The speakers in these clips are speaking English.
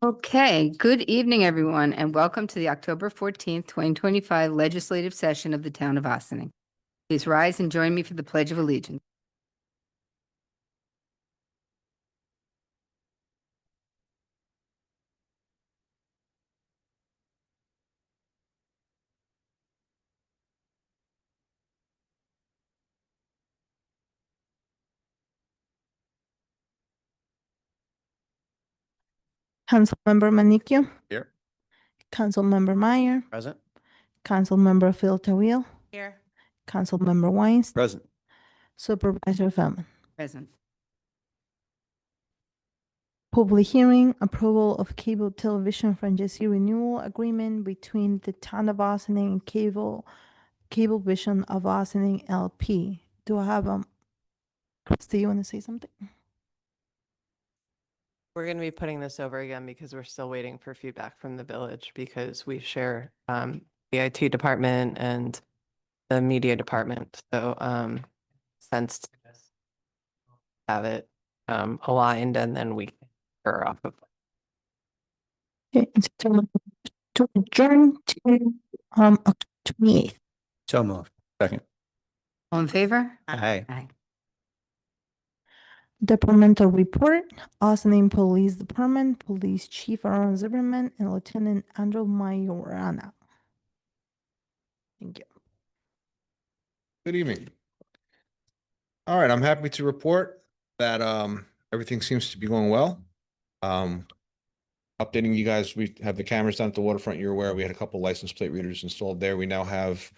Okay, good evening, everyone, and welcome to the October 14th, 2025 legislative session of the Town of Ossining. Please rise and join me for the Pledge of Allegiance. Councilmember Manicchio, Here. Councilmember Meyer, Present. Councilmember Phil Tawil, Here. Councilmember Weinstein, Present. Supervisor Feldman. Present. Public hearing, approval of cable television franchisee renewal agreement between the Town of Ossining and Cablevision of Ossining LP. Do I have Chris, do you want to say something? We're going to be putting this over again because we're still waiting for feedback from the village because we share the IT department and the media department. So since to just have it aligned and then we are off of. Okay, it's to adjourn to October 28th. So moved. Second. All in favor? Aye. Aye. Departmental report, Ossining Police Department, Police Chief Aaron Zimmerman, and Lieutenant Andrew Majorana. Thank you. Good evening. All right, I'm happy to report that everything seems to be going well. Updating you guys, we have the cameras down at the waterfront. You're aware we had a couple license plate readers installed there. We now have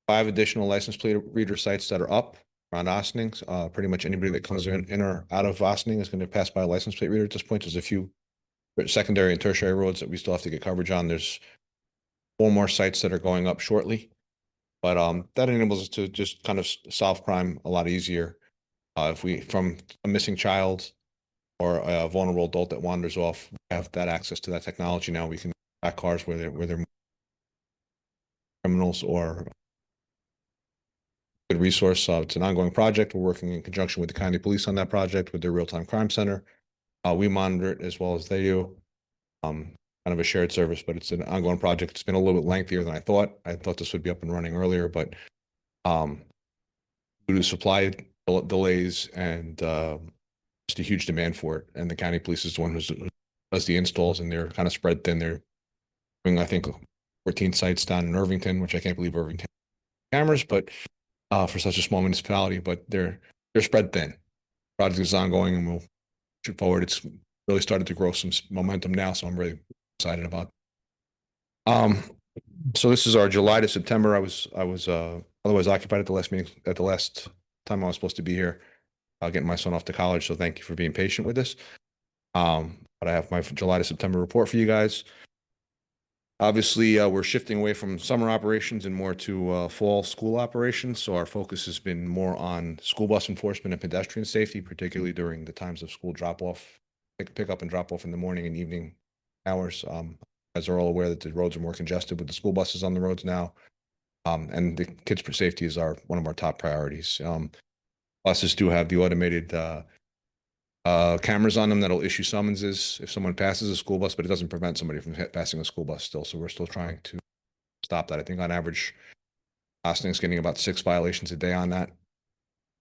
5 additional license plate reader sites that are up around Ossining. Pretty much anybody that comes in or out of Ossining is going to pass by a license plate reader at this point. There's a few secondary and tertiary roads that we still have to get coverage on. There's 4 more sites that are going up shortly. But that enables us to just kind of solve crime a lot easier. If we, from a missing child or a vulnerable adult that wanders off, have that access to that technology now. We can track cars where they're criminals or good resource. It's an ongoing project. We're working in conjunction with the county police on that project with their real-time crime center. We monitor it as well as they do. Kind of a shared service, but it's an ongoing project. It's been a little bit lengthier than I thought. I thought this would be up and running earlier, but due to supply delays and just a huge demand for it, and the county police is the one who does the installs, and they're kind of spread thin. They're doing, I think, 14 sites down in Irvington, which I can't believe Irvington cameras, but for such a small municipality, but they're spread thin. Project is ongoing, and we'll shoot forward. It's really started to grow some momentum now, so I'm really excited about it. So this is our July to September. I was otherwise occupied at the last meeting, at the last time I was supposed to be here, getting my son off to college. So thank you for being patient with this. But I have my July to September report for you guys. Obviously, we're shifting away from summer operations and more to fall school operations. So our focus has been more on school bus enforcement and pedestrian safety, particularly during the times of school drop-off, pick up and drop off in the morning and evening hours. As are all aware that the roads are more congested with the school buses on the roads now. And the kids for safety is one of our top priorities. Buses do have the automated cameras on them that'll issue summonses if someone passes a school bus, but it doesn't prevent somebody from passing a school bus still. So we're still trying to stop that. I think on average, Ossining's getting about 6 violations a day on that.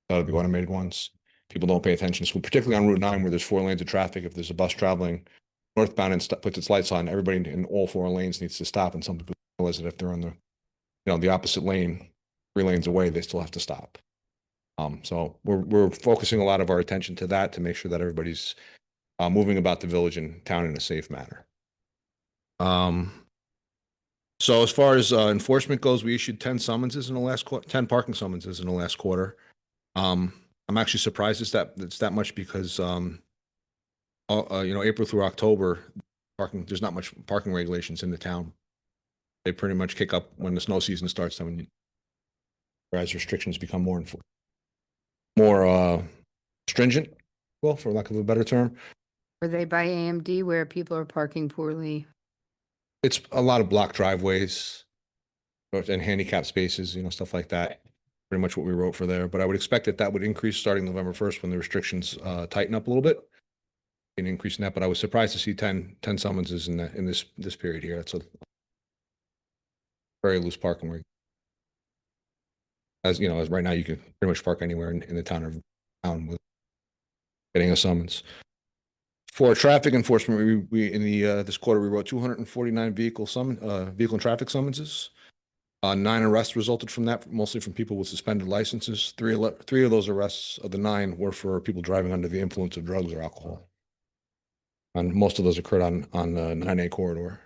The automated ones. People don't pay attention to school, particularly on Route 9 where there's 4 lanes of traffic. If there's a bus traveling northbound and puts its lights on, everybody in all 4 lanes needs to stop. And some people realize that if they're on the opposite lane, 3 lanes away, they still have to stop. So we're focusing a lot of our attention to that to make sure that everybody's moving about the village and town in a safe manner. So as far as enforcement goes, we issued 10 summonses in the last 10 parking summonses in the last quarter. I'm actually surprised it's that much because April through October, there's not much parking regulations in the town. They pretty much kick up when the snow season starts, whereas restrictions become more stringent, well, for lack of a better term. Were they by AMD where people are parking poorly? It's a lot of block driveways and handicap spaces, stuff like that. Pretty much what we wrote for there. But I would expect that would increase starting November 1st when the restrictions tighten up a little bit. an increase in that, but I was surprised to see 10 summonses in this period here. That's a very loose parking rate. As you know, as right now, you can pretty much park anywhere in the town with getting a summons. For traffic enforcement, we in the this quarter, we wrote 249 vehicle and traffic summonses. 9 arrests resulted from that, mostly from people with suspended licenses. Three of those arrests of the 9 were for people driving under the influence of drugs or alcohol. And most of those occurred on the 9A corridor.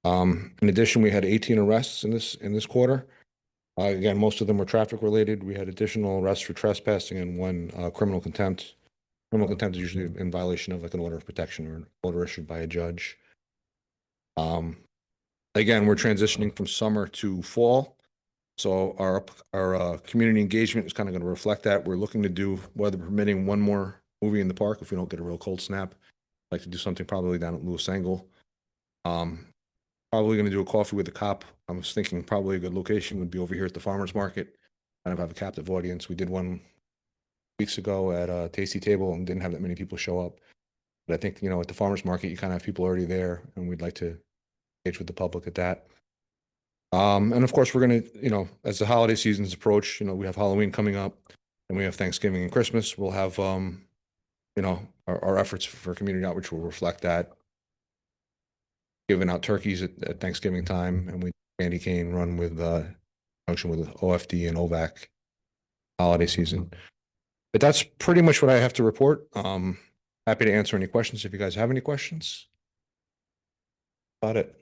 In addition, we had 18 arrests in this quarter. Again, most of them were traffic related. We had additional arrests for trespassing and 1 criminal contempt. Criminal contempt is usually in violation of like an order of protection or an order issued by a judge. Again, we're transitioning from summer to fall. So our community engagement is kind of going to reflect that. We're looking to do, weather permitting, 1 more movie in the park if we don't get a real cold snap. I'd like to do something probably down at Lewis Angle. Probably going to do a coffee with the cop. I was thinking probably a good location would be over here at the farmer's market. Kind of have a captive audience. We did one weeks ago at a Tasty Table and didn't have that many people show up. But I think, you know, at the farmer's market, you kind of have people already there, and we'd like to engage with the public at that. And of course, we're going to, you know, as the holiday seasons approach, you know, we have Halloween coming up and we have Thanksgiving and Christmas. We'll have, you know, our efforts for community outreach will reflect that. Giving out turkeys at Thanksgiving time, and we candy cane run with function with OFD and OVAC holiday season. But that's pretty much what I have to report. Happy to answer any questions if you guys have any questions. About it.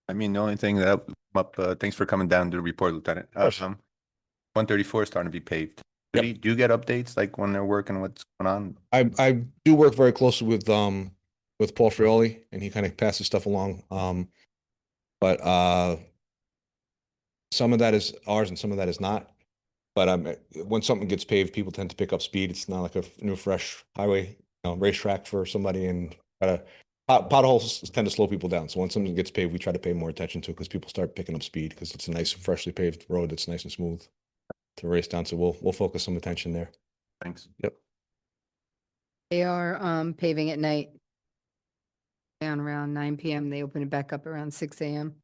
I mean, the only thing that up, thanks for coming down to report, Lieutenant. 134 is starting to be paved. Do you get updates like when they're working, what's going on? I do work very closely with Paul Frioli, and he kind of passes stuff along. But some of that is ours and some of that is not. But when something gets paved, people tend to pick up speed. It's not like a new, fresh highway, racetrack for somebody, and potholes tend to slow people down. So when something gets paved, we try to pay more attention to it because people start picking up speed because it's a nice, freshly paved road that's nice and smooth to race down. So we'll focus some attention there. Thanks. Yep. They are paving at night. Down around 9 p.m. They open it back up around 6 a.m.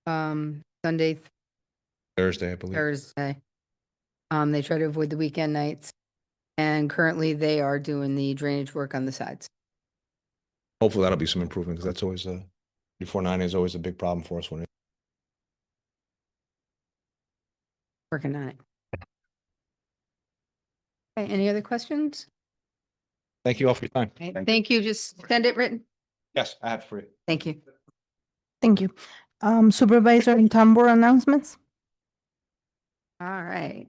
Sunday, Thursday, I believe. Thursday. They try to avoid the weekend nights. And currently they are doing the drainage work on the sides. Hopefully that'll be some improvement because that's always before 9 is always a big problem for us when Working on it. Okay, any other questions? Thank you all for your time. Okay, Thank thank you. Just send it written. Yes, I have it for you. Thank you. Thank you. Supervisor and town board announcements? All right.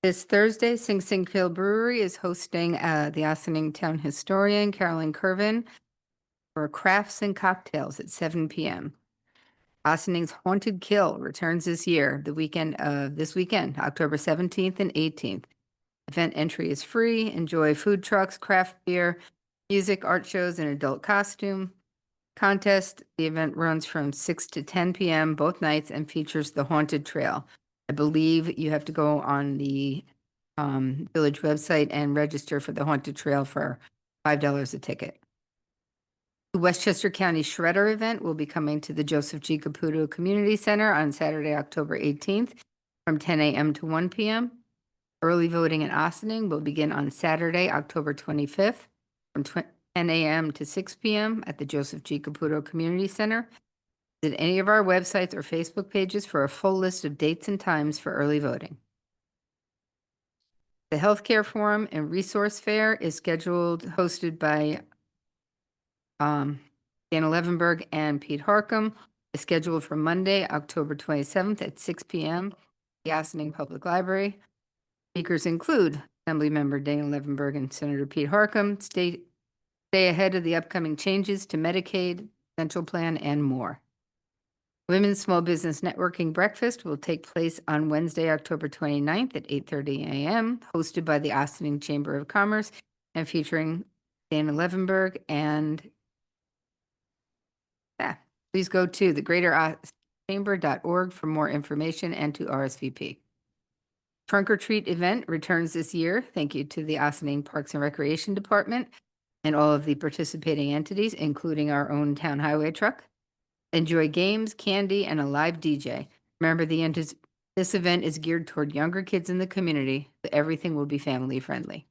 This Thursday, Sing Sing Hill Brewery is hosting the Ossining Town historian, Carolyn Curvin, for crafts and cocktails at 7 p.m. Ossining's Haunted Kill returns this year, this weekend, October 17th and 18th. Event entry is free. Enjoy food trucks, craft beer, music, art shows, and adult costume contest. The event runs from 6 to 10 p.m. both nights and features the Haunted Trail. I believe you have to go on the village website and register for the Haunted Trail for $5 a ticket. The Westchester County Shredder event will be coming to the Joseph G. Caputo Community Center on Saturday, October 18th from 10 a.m. to 1 p.m. Early voting in Ossining will begin on Saturday, October 25th from 10 a.m. to 6 p.m. at the Joseph G. Caputo Community Center. Visit any of our websites or Facebook pages for a full list of dates and times for early voting. The Healthcare Forum and Resource Fair is hosted by Dana Levenberg and Pete Harcum. Is scheduled for Monday, October 27th at 6 p.m. at the Ossining Public Library. Speakers include Assemblymember Dana Levenberg and Senator Pete Harcum. Stay ahead of the upcoming changes to Medicaid, Central Plan, and more. Women's Small Business Networking Breakfast will take place on Wednesday, October 29th at 8:30 a.m., hosted by the Ossining Chamber of Commerce and featuring Dana Levenberg and please go to thegreaterchamber.org for more information and to RSVP. Trunk or Treat event returns this year. Thank you to the Ossining Parks and Recreation Department and all of the participating entities, including our own town highway truck. Enjoy games, candy, and a live DJ. Remember, this event is geared toward younger kids in the community, but everything will be family friendly.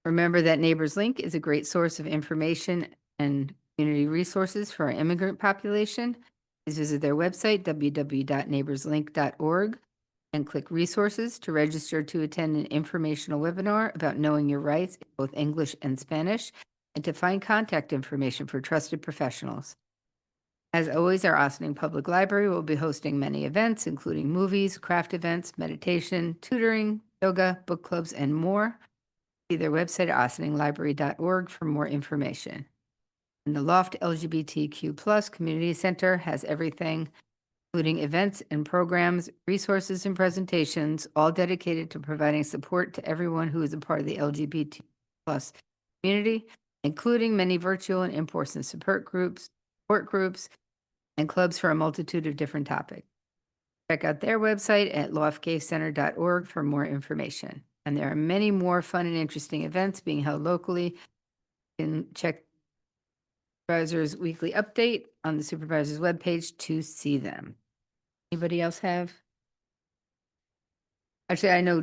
Remember that Neighbors Link is a great source of information and community resources for our immigrant population. Please visit their website, www.neighborslink.org, and click Resources to register to attend an informational webinar about knowing your rights in both English and Spanish, and to find contact information for trusted professionals. As always, our Ossining Public Library will be hosting many events, including movies, craft events, meditation, tutoring, yoga, book clubs, and more. See their website at ossininglibrary.org for more information. And the Loft LGBTQ+ Community Center has everything, including events and programs, resources and presentations, all dedicated to providing support to everyone who is a part of the LGBT+ community, including many virtual and in-person support groups, and clubs for a multitude of different topics. Check out their website at loftgaycenter.org for more information. And there are many more fun and interesting events being held locally. You can check Supervisor's weekly update on the Supervisor's webpage to see them. Anybody else have? Actually, I know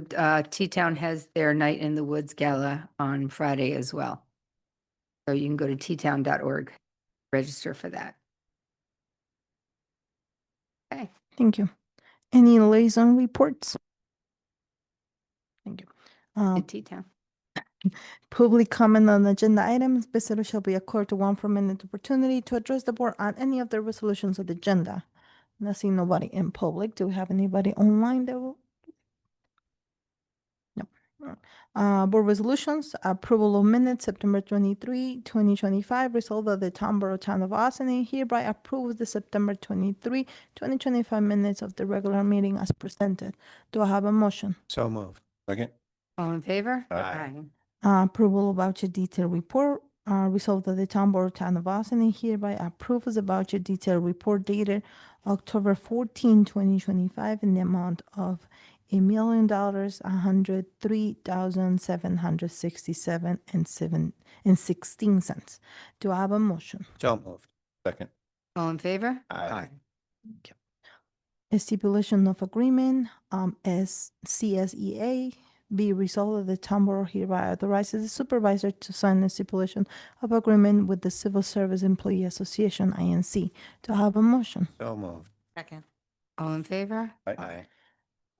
T-Town has their Night in the Woods Gala on Friday as well. So you can go to ttown.org, register for that. Okay. Thank you. Any liaison reports? Thank you. To T-Town. Public comment on agenda items. Visitors shall be accorded 1 minute opportunity to address the board on any of the resolutions of the agenda. Not seeing nobody in public. Do we have anybody online that will? No. Board resolutions, approval of minutes, September 23, 2025. Resolved that the Town of Ossining hereby approves the September 23, 2025 minutes of the regular meeting as presented. Do I have a motion? So moved. Second? All in favor? Aye. Approval of voucher detail report. Resolved that the Town of Ossining hereby approves the voucher detail report dated October 14, 2025 in the amount of $1,003,767.16. Do I have a motion? So moved. Second? All in favor? Aye. A stipulation of agreement, as CSEA, be resolved that the town board hereby authorizes the supervisor to sign a stipulation of agreement with the Civil Service Employee Association, INC. Do I have a motion? So moved. Second. All in favor? Aye.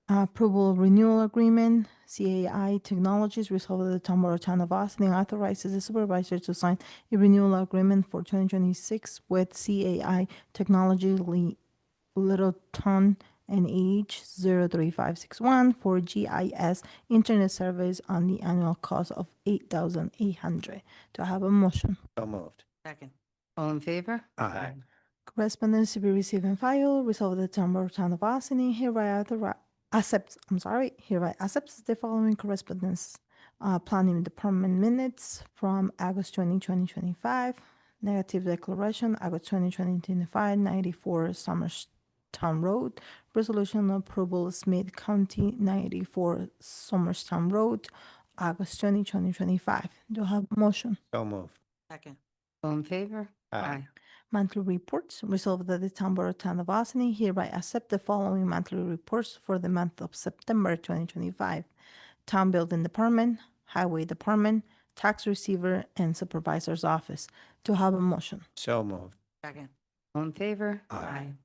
Approval of renewal agreement, CAI Technologies, resolved that the town of Ossining authorizes the supervisor to sign a renewal agreement for 2026 with CAI Technology Littleton and H 03561 for GIS internet service on the annual cost of $8,800. Do I have a motion? So moved. Second. All in favor? Aye. Correspondence to be received and filed. Resolved that the town of Ossining hereby accepts the following correspondence. Planning Department minutes from August 20, 2025. Negative declaration, August 20, 2025, 94 Somerstown Road. Resolution approval, Smith County, 94 Somerstown Road, August 20, 2025. Do I have a motion? So moved. Second. All in favor? Aye. Monthly reports. Resolved that the town of Ossining hereby accept the following monthly reports for the month of September 2025. Town Building Department, Highway Department, Tax Receiver, and Supervisor's Office. To have a motion. So moved. Second. All in favor? Aye.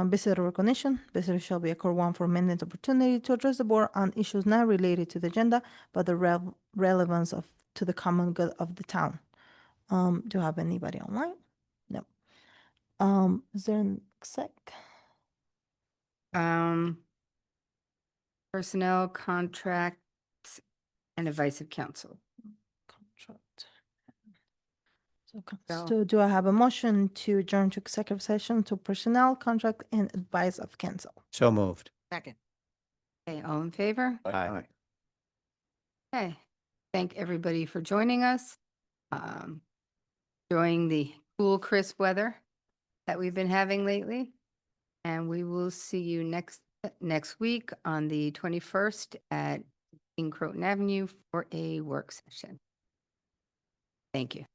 Visitor recognition. Visitors shall be accorded 1 minute opportunity to address the board on issues not related to the agenda, but the relevance to the common good of the town. Do you have anybody online? No. Is there an exec? Personnel, contracts, and advice of council. Contract. So- So do I have a motion to adjourn to executive session to personnel, contract, and advice of council? So moved. Second. Okay, all in favor? Aye. Okay. Thank everybody for joining us. Enjoying the cool, crisp weather that we've been having lately. And we will see you next next week on the 21st at King Croton Avenue for a work session. Thank you.